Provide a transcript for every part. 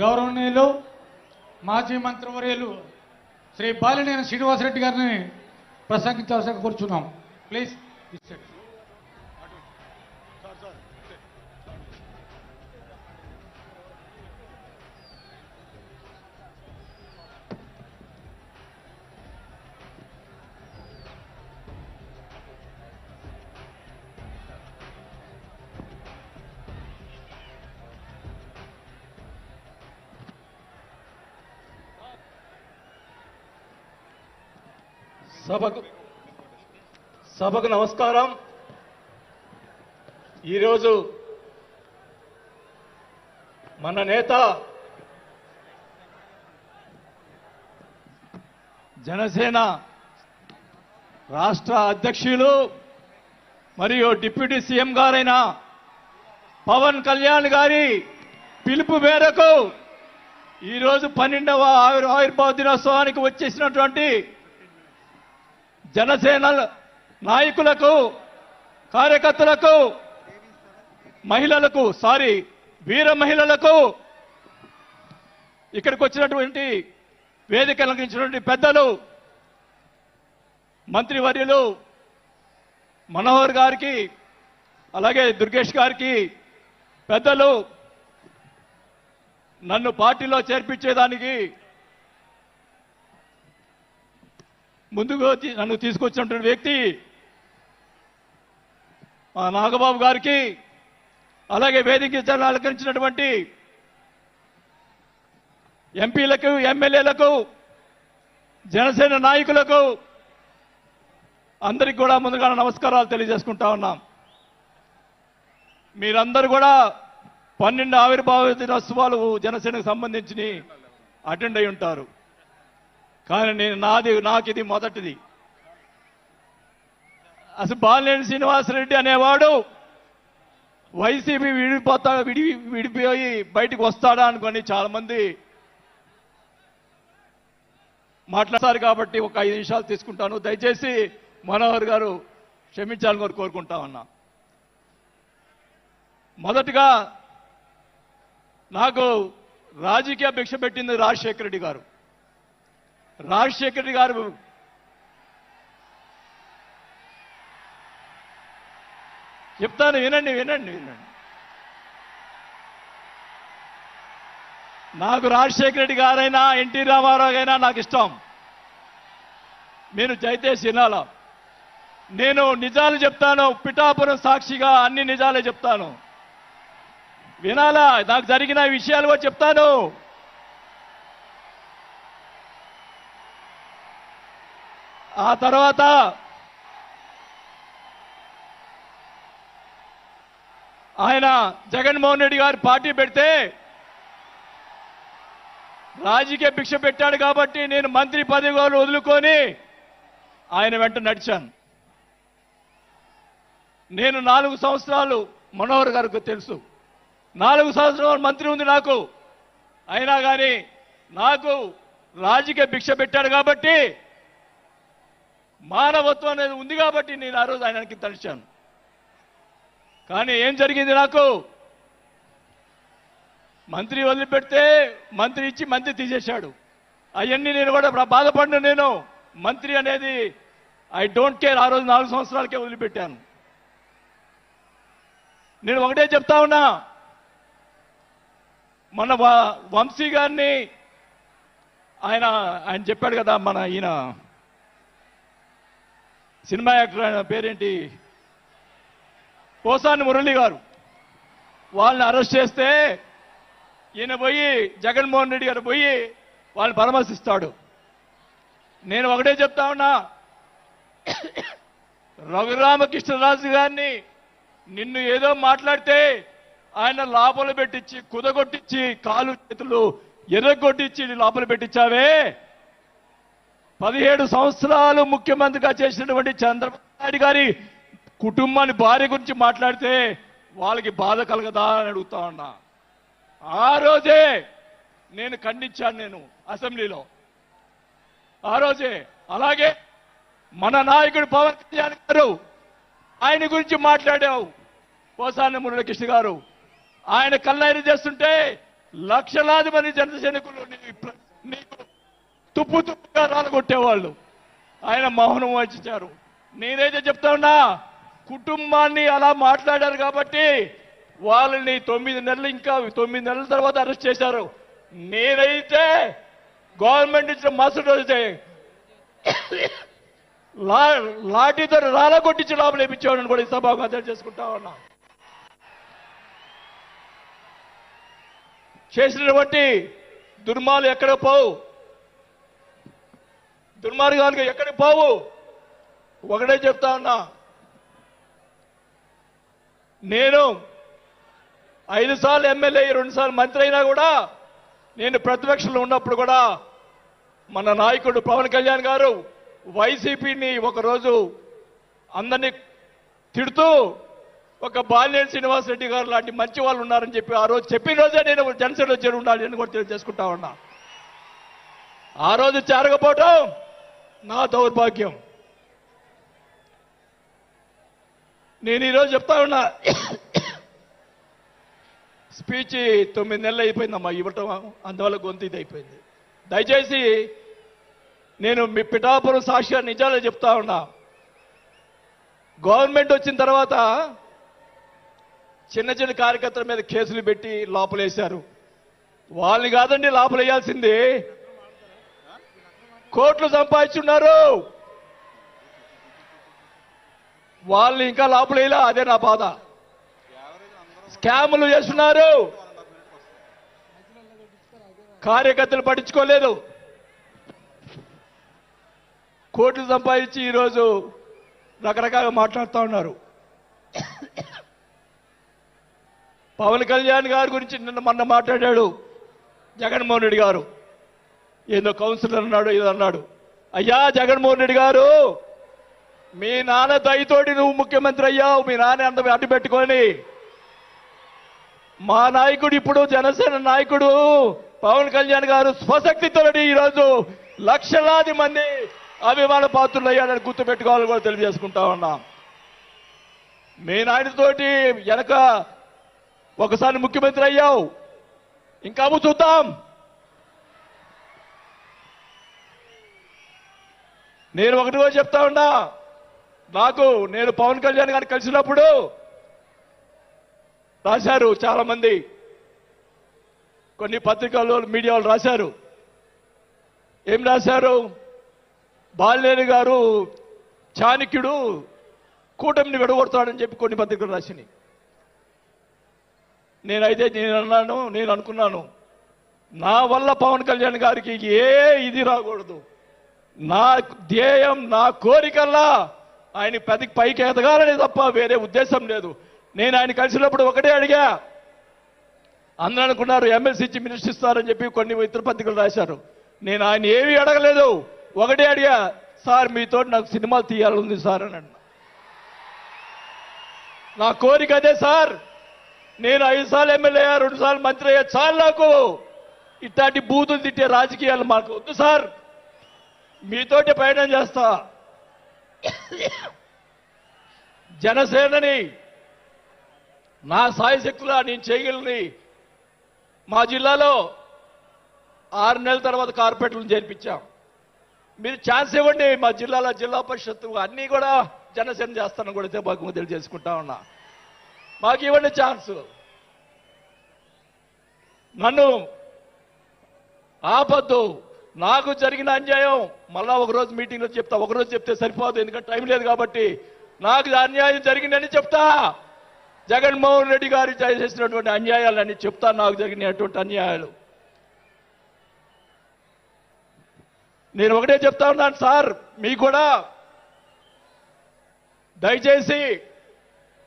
గౌరవనీయులు మాజీ మంత్రివర్యులు శ్రీ బాలినేని శ్రీనివాసరెడ్డి గారిని ప్రసంగించాల్సి కోరుచున్నాం. ప్లీజ్. సభకు నమస్కారం. ఈరోజు మన నేత జనసేన రాష్ట్ర అధ్యక్షులు మరియు డిప్యూటీ సీఎం గారైన పవన్ కళ్యాణ్ గారి పిలుపు మేరకు ఈరోజు 12వ ఆవిర్భావ దినోత్సవానికి వచ్చేసినటువంటి జనసేన నాయకులకు, కార్యకర్తలకు, మహిళలకు, వీర మహిళలకు, ఇక్కడికి వచ్చినటువంటి వేదిక అలంకరించినటువంటి పెద్దలు, మంత్రివర్యులు మనోహర్ గారికి, అలాగే దుర్గేష్ గారికి, పెద్దలు, నన్ను పార్టీలో చేర్పించేదానికి ముందుకు నన్ను తీసుకొచ్చినటువంటి వ్యక్తి మా నాగబాబు గారికి, అలాగే వేదిక అలంకరించినటువంటి ఎంపీలకు, ఎమ్మెల్యేలకు, జనసేన నాయకులకు అందరికీ కూడా ముందుగా నమస్కారాలు తెలియజేసుకుంటా ఉన్నాం. మీరందరూ కూడా 12 ఆవిర్భావ దినోత్సవాలు జనసేనకు సంబంధించి అటెండ్ అయి ఉంటారు. కానీ నాకు ఇది మొదటిది. అసలు బాలినేని శ్రీనివాసరెడ్డి అనేవాడు వైసీపీ విడిపోయి బయటకు వస్తాడా అనుకొని చాలా మంది మాట్లాడతారు. కాబట్టి ఒక 5 నిమిషాలు తీసుకుంటాను. దయచేసి మనోహర్ గారు క్షమించాలని కోరుకుంటా ఉన్నా. మొదటగా నాకు రాజకీయ భిక్ష పెట్టింది రాజశేఖర రెడ్డి గారు. రాజశేఖర రెడ్డి గారు చెప్తాను, వినండి. నాకు రాజశేఖర రెడ్డి గారైనా ఎన్టీ రామారావు అయినా నాకు ఇష్టం. మీరు దయచేసి వినాలా. నేను నిజాలు చెప్తాను, పిఠాపురం సాక్షిగా అన్ని నిజాలే చెప్తాను. వినాలా, నాకు జరిగిన విషయాలు కూడా చెప్తాను. ఆ తర్వాత ఆయన జగన్మోహన్ రెడ్డి గారు పార్టీ పెడితే రాజకీయ భిక్ష పెట్టాడు కాబట్టి నేను మంత్రి పదవి వదులుకొని ఆయన వెంట నడిచాను. నేను 4 సంవత్సరాలు, మనోహర్ గారికి తెలుసు, 4 సంవత్సరాలు మంత్రి ఉంది నాకు. అయినా కానీ నాకు రాజకీయ భిక్ష పెట్టాడు కాబట్టి, మానవత్వం అనేది ఉంది కాబట్టి నేను ఆ రోజు ఆయనకి తలిచాను. కానీ ఏం జరిగింది, నాకు మంత్రి వదిలిపెడితే మంత్రి ఇచ్చి మంత్రి తీసేశాడు. అవన్నీ నేను కూడా బాధపడిన, నేను మంత్రి అనేది ఐ డోంట్ కేర్. ఆ రోజు 4 సంవత్సరాలకే వదిలిపెట్టాను. నేను ఒకటే చెప్తా ఉన్నా, మన వంశీ గారిని ఆయన చెప్పాడు కదా, మన ఈయన సినిమా యాక్టర్, ఆయన పేరేంటి, పోసాని మురళి గారు, వాళ్ళని అరెస్ట్ చేస్తే ఈయన పోయి జగన్మోహన్ రెడ్డి గారు పోయి వాళ్ళని పరామర్శిస్తాడు. నేను ఒకటే చెప్తా ఉన్నా, రఘురామకృష్ణరాజు గారిని నిన్ను ఏదో మాట్లాడితే ఆయన లోపల పెట్టించి, కుదగొట్టించి, కాలు చేతులు ఎర్రగొట్టించి లోపల పెట్టించావే. 17 సంవత్సరాలు ముఖ్యమంత్రిగా చేసినటువంటి చంద్రబాబు నాయుడు గారి కుటుంబాన్ని, భార్య గురించి మాట్లాడితే వాళ్ళకి బాధ కలగదా అని అడుగుతా ఉన్నా. ఆ రోజే నేను ఖండించాను, నేను అసెంబ్లీలో ఆ రోజే. అలాగే మన నాయకుడు పవన్ కళ్యాణ్ గారు, ఆయన గురించి మాట్లాడావు పోసాని మురళీకృష్ణ గారు. ఆయన కళ్ళైరు చేస్తుంటే లక్షలాది మంది జన సైనికులు నీకు తుప్పు తుప్పుగా రాలగొట్టేవాళ్ళు. ఆయన మౌనం వహించారు. నేనైతే చెప్తా ఉన్నా, కుటుంబాన్ని అలా మాట్లాడారు కాబట్టి వాళ్ళని 9 నెలలు, ఇంకా 9 నెలల తర్వాత అరెస్ట్ చేశారు. నేనైతే గవర్నమెంట్ ఇచ్చిన మరుసటి రోజే లాఠీతో రాలగొట్టించి లోపల వేయించేవాడిని కూడా ఈ సభకు తెలియజేసుకుంటా ఉన్నా. చేసినటువంటి దుర్మార్గాలు ఎక్కడ పోవు, దుర్మార్గాలు ఎక్కడికి పోవు. ఒకటే చెప్తా ఉన్నా, నేను 5 సార్లు ఎమ్మెల్యే, 2 సార్లు మంత్రి అయినా కూడా, నేను ప్రతిపక్షంలో ఉన్నప్పుడు కూడా మన నాయకుడు పవన్ కళ్యాణ్ గారు వైసీపీని ఒకరోజు అందరినీ తిడుతూ ఒక బాలినేని శ్రీనివాసరెడ్డి గారు లాంటి మంచి వాళ్ళు ఉన్నారని చెప్పి ఆ రోజు చెప్పిన రోజే నేను జనసేనలో చేరి ఉండాలి అని కూడా తెలియజేసుకుంటా ఉన్నా. ఆ రోజు చేరకపోవటం నా దౌర్భాగ్యం. నేను ఈరోజు చెప్తా ఉన్నా, స్పీచ్ 9 నెలలు అయిపోయిందమ్మా ఇవ్వటం, అందువల్ల గొంతు ఇది అయిపోయింది. దయచేసి నేను మీ పిఠాపురం సాక్షిగా నిజాలే చెప్తా ఉన్నా. గవర్నమెంట్ వచ్చిన తర్వాత చిన్న చిన్న కార్యకర్తల మీద కేసులు పెట్టి లోపలేశారు. వాళ్ళని కాదండి లోపలేయాల్సింది, కోట్లు సంపాదించున్నారు. వాళ్ళని ఇంకా లోపలేలా, అదే నా బాధ. స్కాములు చేస్తున్నారు, కార్యకర్తలు పట్టించుకోలేదు. కోట్లు సంపాదించి ఈరోజు రకరకాలుగా మాట్లాడుతూ ఉన్నారు. పవన్ కళ్యాణ్ గారి గురించి మొన్న మాట్లాడాడు జగన్మోహన్ రెడ్డి గారు. ఏదో కౌన్సిలర్ అన్నాడు, ఏదో అన్నాడు. అయ్యా జగన్మోహన్ రెడ్డి గారు, మీ నాన్న దయతోటి నువ్వు ముఖ్యమంత్రి అయ్యావు. మీ నాన్న అంత అడ్డు పెట్టుకొని, మా నాయకుడు ఇప్పుడు జనసేన నాయకుడు పవన్ కళ్యాణ్ గారు స్వశక్తితో ఈరోజు లక్షలాది మంది అభిమాన పాత్రులు అయ్యాడని గుర్తుపెట్టుకోవాలని కూడా తెలియజేసుకుంటా ఉన్నా. మీ నాయనతోటి వెనక ఒకసారి ముఖ్యమంత్రి అయ్యావు, ఇంకా చూద్దాం. నేను ఒకటి కూడా చెప్తా ఉన్నా, నేను పవన్ కళ్యాణ్ గారిని కలిసినప్పుడు రాశారు చాలా మంది, కొన్ని పత్రికల్లో మీడియాలో రాశారు. ఏం రాశారు? బాలినేని గారు చాణక్యుడు కూటమిని విడగొడతాడని చెప్పి కొన్ని పత్రికలు రాసినాయి. నేను అనుకున్నాను, నా వల్ల పవన్ కళ్యాణ్ గారికి ఏ ఇది రాకూడదు. నా ధ్యేయం, నా కోరికల్లా ఆయన పైకి ఎదగాలని తప్ప వేరే ఉద్దేశం లేదు. నేను ఆయన కలిసినప్పుడు ఒకటే అడిగా, అందరూ అనుకున్నారు ఎమ్మెల్సీ ఇచ్చి మినిస్టర్ ఇస్తారని చెప్పి కొన్ని ఇతర పత్రికలు రాశారు. నేను ఆయన ఏమీ అడగలేదు, ఒకటే అడిగా, సార్ మీతో నాకు సినిమాలు తీయాలని సార్ అని అన్నా. నా కోరిక అదే సార్. నేను 5 సార్లు ఎమ్మెల్యే అయ్యా, 2 సార్లు మంత్రి అయ్యా, చాలు నాకు. ఇట్లాంటి బూతులు తిట్టే రాజకీయాలు మాకు వద్దు సార్, మీతోటి ప్రయాణం చేస్తా. జనసేనని నా సాయశక్తులా నేను చేయగలని మా జిల్లాలో 6 నెలల తర్వాత కార్పొరేట్లను చేర్పించాం. మీరు ఛాన్స్ ఇవ్వండి, మా జిల్లాలో జిల్లా పరిషత్తు అన్నీ కూడా జనసేన చేస్తానని కూడా మాకు తెలియజేసుకుంటా ఉన్నా. మాకు ఇవ్వండి ఛాన్స్. నన్ను ఆపద్దు. నాకు జరిగిన అన్యాయం మళ్ళా ఒకరోజు మీటింగ్లో చెప్తా. ఒకరోజు చెప్తే సరిపోదు, ఎందుకంటే టైం లేదు కాబట్టి. నాకు అన్యాయం జరిగిందని చెప్తా. జగన్మోహన్ రెడ్డి గారు చేసినటువంటి అన్యాయాలని చెప్తా, నాకు జరిగినటువంటి అన్యాయాలు. నేను ఒకటే చెప్తా ఉన్నాను సార్, మీకు కూడా దయచేసి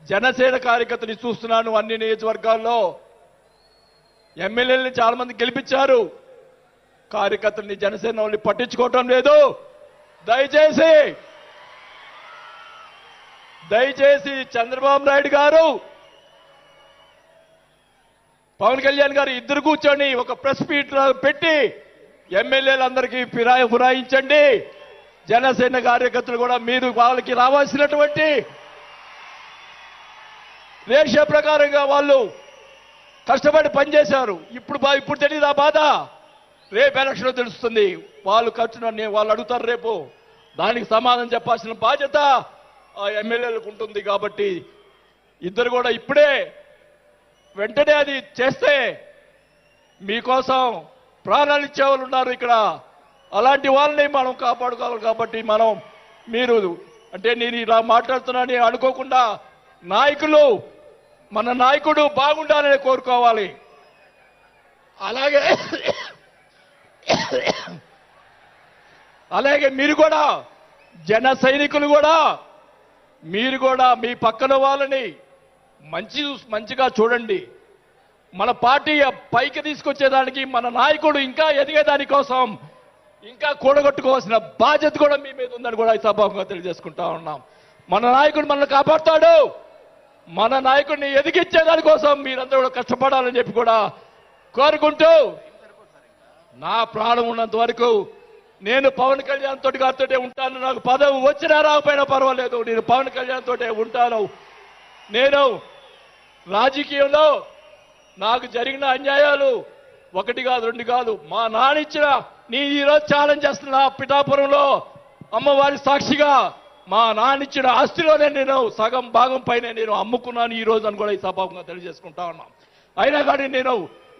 జనసేన కార్యకర్తలు చూస్తున్నాను. అన్ని నియోజకవర్గాల్లో ఎమ్మెల్యేలని చాలా మంది గెలిపించారు, కార్యకర్తల్ని జనసేన వాళ్ళని పట్టించుకోవటం లేదు. దయచేసి చంద్రబాబు నాయుడు గారు, పవన్ కళ్యాణ్ గారు ఇద్దరు కూర్చొని ఒక ప్రెస్ మీట్ పెట్టి ఎమ్మెల్యేలందరికీ ఫిరాయించండి. జనసేన కార్యకర్తలు కూడా మీరు వాళ్ళకి రావాల్సినటువంటి రేషియో ప్రకారంగా వాళ్ళు కష్టపడి పనిచేశారు. ఇప్పుడు తెలియదు ఆ బాధ. రేపు ఎలక్షన్లో తెలుస్తుంది. వాళ్ళు వాళ్ళు అడుగుతారు రేపు. దానికి సమాధానం చెప్పాల్సిన బాధ్యత ఆ ఎమ్మెల్యేలకు ఉంటుంది. కాబట్టి ఇద్దరు కూడా ఇప్పుడే వెంటనే అది చేస్తే మీకోసం ప్రాణాలు ఇచ్చేవాళ్ళు ఉన్నారు ఇక్కడ. అలాంటి వాళ్ళని మనం కాపాడుకోవాలి. కాబట్టి మీరు అంటే నేను ఇలా మాట్లాడుతున్నానని అనుకోకుండా మన నాయకుడు బాగుండాలని కోరుకోవాలి. అలాగే మీరు కూడా జన సైనికులు కూడా మీరు కూడా మీ పక్కన వాళ్ళని మంచిగా చూడండి. మన పార్టీ పైకి తీసుకొచ్చేదానికి మన నాయకుడు ఇంకా ఎదిగేదాని కోసం ఇంకా కూడగొట్టుకోవాల్సిన బాధ్యత కూడా మీ మీద ఉందని కూడా ఈ సభాముఖంగా తెలియజేసుకుంటా ఉన్నాం. మన నాయకుడు మనల్ని కాపాడుతాడు. మన నాయకుడిని ఎదిగించేదాని కోసం మీరందరూ కూడా కష్టపడాలని చెప్పి కూడా కోరుకుంటూ నా ప్రాణం ఉన్నంత వరకు నేను పవన్ కళ్యాణ్ తోటి గారితోటే ఉంటాను. నాకు పదవి వచ్చినా రాకపోయినా పర్వాలేదు, నేను పవన్ కళ్యాణ్ తోటే ఉంటాను. నేను రాజకీయంలో నాకు జరిగిన అన్యాయాలు 1 కాదు 2 కాదు, మా నాన్న ఇచ్చిన ఈరోజు ఛాలెంజ్ చేస్తున్నా పిఠాపురంలో అమ్మవారి సాక్షిగా మా నాన్న ఇచ్చిన ఆస్తిలోనే నేను సగం భాగం పైన నేను అమ్ముకున్నాను ఈ రోజు అని కూడా ఈ సభాముఖంగా తెలియజేసుకుంటా ఉన్నాం. అయినా కానీ నేను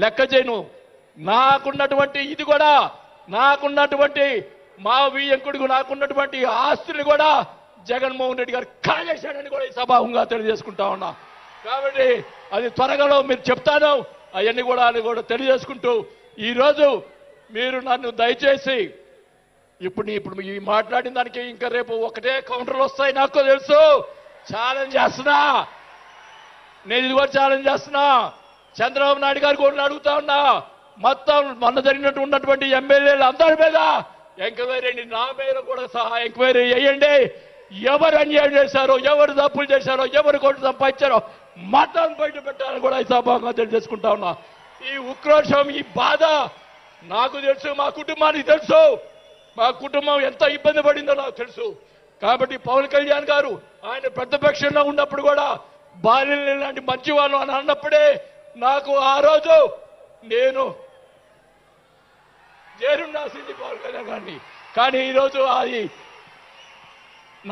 లెక్క చేయను. నాకున్నటువంటి ఇది కూడా నాకున్నటువంటి మా వియ్యంకుడికి నాకున్నటువంటి ఆస్తులు కూడా జగన్మోహన్ రెడ్డి గారు కాజేశాడని కూడా ఈ సభాముఖంగా తెలియజేసుకుంటా ఉన్నా. కాబట్టి అది త్వరగా మీరు చెప్తాను. అవన్నీ కూడా తెలియజేసుకుంటూ ఈరోజు మీరు నన్ను దయచేసి ఇప్పుడు ఈ మాట్లాడిన దానికి ఇంకా రేపు ఒకటే కౌంటర్లు వస్తాయి నాకు తెలుసు. ఛాలెంజ్ చేస్తున్నా, నేను ఇది కూడా ఛాలెంజ్ చేస్తున్నా. చంద్రబాబు నాయుడు గారు కూడా అడుగుతా ఉన్నా, మొత్తం మొన్న ఉన్నటువంటి ఎమ్మెల్యేలు అందరి మీద ఎంక్వైరీ, నా మీద కూడా సహా ఎంక్వైరీ చేయండి. ఎవరు అన్యాయం చేశారో, ఎవరు తప్పులు చేశారో, ఎవరు కొట్టు సంపాదించారో మొత్తం బయట పెట్టాలని కూడా ఈ సభాగా తెలియజేసుకుంటా ఉన్నా. ఈ ఉక్రోషం, ఈ బాధ నాకు తెలుసు, మా కుటుంబానికి తెలుసు. మా కుటుంబం ఎంత ఇబ్బంది పడిందో నాకు తెలుసు. కాబట్టి పవన్ కళ్యాణ్ గారు ఆయన ప్రతిపక్షంలో ఉన్నప్పుడు కూడా బాల్యం లాంటి మంచి వాళ్ళు అని అన్నప్పుడే నాకు ఆ రోజు నేను చేరుండాల్సింది పవన్ కళ్యాణ్ గారిని. కానీ ఈరోజు అది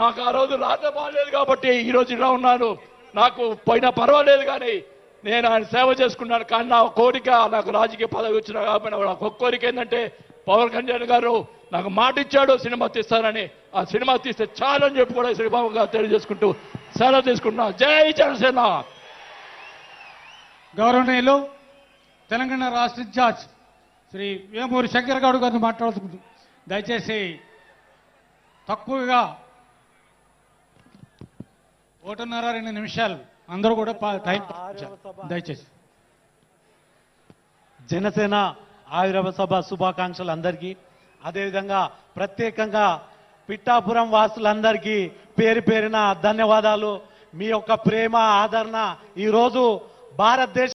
నాకు ఆ రోజు రాత బాగాలేదు కాబట్టి ఈరోజు ఇలా ఉన్నాను. నాకు పోయినా పర్వాలేదు కానీ నేను ఆయన సేవ చేసుకున్నాను. కానీ నా కోరిక, నాకు రాజకీయ పదవి వచ్చినా కాబట్టి నాకు ఒక కోరిక ఏంటంటే పవన్ కళ్యాణ్ గారు నాకు మాట ఇచ్చాడు సినిమా తీస్తానని. ఆ సినిమా తీస్తే చాలని చెప్పి కూడా శ్రీబాబుగా తెలియజేసుకుంటూ సెలవు తీసుకుంటున్నా. జై జనసేన. గౌరవనీయులు తెలంగాణ రాష్ట్ర ఇన్ఛార్జ్ శ్రీ వేమూరి శంకర్ గౌడ్ గారిని మాట్లాడుతుంది. దయచేసి తక్కువగా 1.5-2 నిమిషాలు అందరూ కూడా టైం దయచేసి. జనసేన ఆవిర్భావ సభ శుభాకాంక్షలు అందరికీ. అదేవిధంగా ప్రత్యేకంగా పిఠాపురం వాసులందరికీ పేరు పేరున ధన్యవాదాలు. మీ యొక్క ప్రేమ, ఆదరణ ఈరోజు భారతదేశ